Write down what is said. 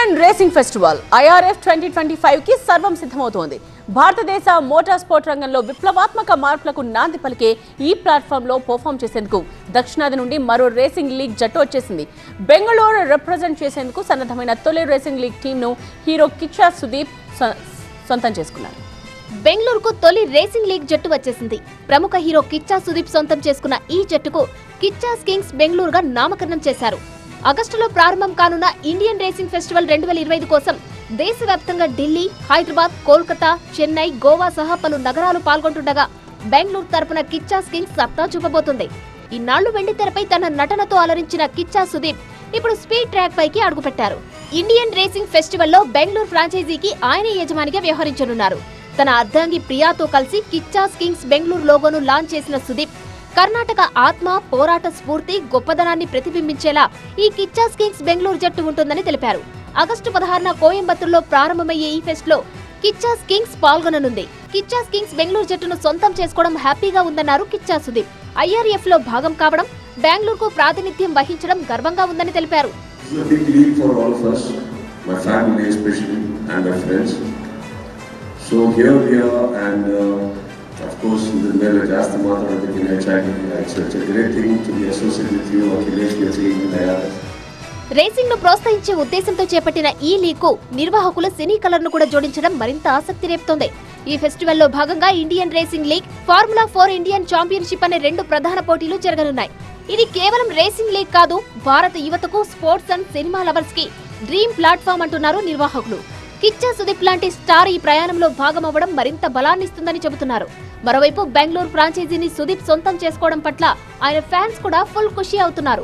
Indian racing festival IRF 2025 కి సర్వం సిద్ధమవుతోంది. భారతదేశ మోటార్ స్పోర్ట్ రంగంలో విప్లవాత్మక మార్పులకు నాంది పలికే ఈ ప్లాట్ఫామ్ లో పర్ఫామ్ చేసేందుకు దక్షిణాది నుండి మరో రేసింగ్ లీగ్ జట్టు వచ్చేసింది. బెంగళూరు రిప్రజెంట్ చేసేందుకు సన్నద్ధమైన తొలి రేసింగ్ లీగ్ టీమ్ ను హీరో కిచ్చా సుదీప్ సొంతం చేసుకున్నారు. బెంగళూరుకు తొలి రేసింగ్ లీగ్ జట్టు వచ్చేసింది. ప్రముఖ హీరో కిచ్చా సుదీప్ సొంతం చేసుకున్న ఈ జట్టుకు కిచ్చాస్ కింగ్స్ బెంగళూరుగా నామకరణం చేశారు. ఆగస్టులో ప్రారంభం కానున్న ఇండియన్ రేసింగ్ ఫెస్టివల్ 2025 కోసం దేశవ్యాప్తంగా ఢిల్లీ, హైదరాబాద్, కోల్కతా, చెన్నై, గోవా సహా పలు నగరాలు పాల్గొంటుండగా బెంగళూరు తరపున కిచ్చాస్ కింగ్స్ సత్తా చూపబోతుంది. ఇన్నాళ్లు వెండితెరపై తన నటనతో అలరించిన కిచ్చా సుదీప్ ఇప్పుడు స్పీడ్ ట్రాక్ పైకి అడుగుపెట్టారు. ఇండియన్ రేసింగ్ ఫెస్టివల్లో బెంగళూరు ఫ్రాంచైజీకి ఆయనే యజమానిగా వ్యవహరించనున్నారు. తన అర్ధాంగి ప్రియాతో కలిసి కిచ్చాస్ కింగ్స్ బెంగళూరు లోగోను లాంచ్ చేసిన సుదీప్ కర్ణాటక ఆత్మ, పోరాట స్ఫూర్తి, గొప్పదనాన్ని ప్రతిబింబించేలా ఈ కిచ్చాస్ కింగ్స్ బెంగళూరు జట్టు ఉంటుందని తెలిపారు. ఆగస్టు 16న కోయంబత్తూరులో ప్రారంభమయ్యే ఈ ఫెస్ట్ లో కిచ్చాస్ కింగ్స్ పాల్గొననుంది. కిచ్చాస్ కింగ్స్ బెంగళూరు జట్టును సొంతం చేసుకోవడం హ్యాపీగా ఉందన్నారు కిచ్చా సుదీప్. IRF లో భాగం కావడం, బెంగళూరుకు ప్రాతినిధ్యం వహించడం గర్వంగా ఉందని తెలిపారు. Of course, the ಜಾಸ್ತಿ ಮಾತಾಡೋದಕ್ಕೆ ಹೆಚ್ಚಾಗಿ it's a great thing to be associated with you or relate with you in IRF. Racing ను ప్రోత్సహించే ఉద్దేశంతో చేపట్టిన ఈ లీగ్ కు నిర్వాహకులు సినీ కలర్ ను కూడా జోడించడం మరింత ఆసక్తి రేపుతోంది. ఈ ఫెస్టివల్ లో భాగంగా Indian racing league, formula 4 Indian championship అనే 2 ప్రధాన పోటీలు జరగనున్నాయి. ఇది కేవలం రేసింగ్ లీగ్ కాదు, భారత యువతకు, స్పోర్ట్స్ అండ్ సినిమా లవర్స్ కి డ్రీమ్ ప్లాట్ఫామ్ అంటున్నారు నిర్వాహకులు. కిచ్చా సుదీప్ లాంటి స్టార్ ఈ ప్రయాణంలో భాగమవ్వడం మరింత బలాన్నిస్తుందని చెబుతున్నారు. మరోవైపు బెంగళూరు ఫ్రాంచైజీని సుదీప్ సొంతం చేసుకోవడం పట్ల ఆయన ఫ్యాన్స్ కూడా ఫుల్ ఖుషి అవుతున్నారు.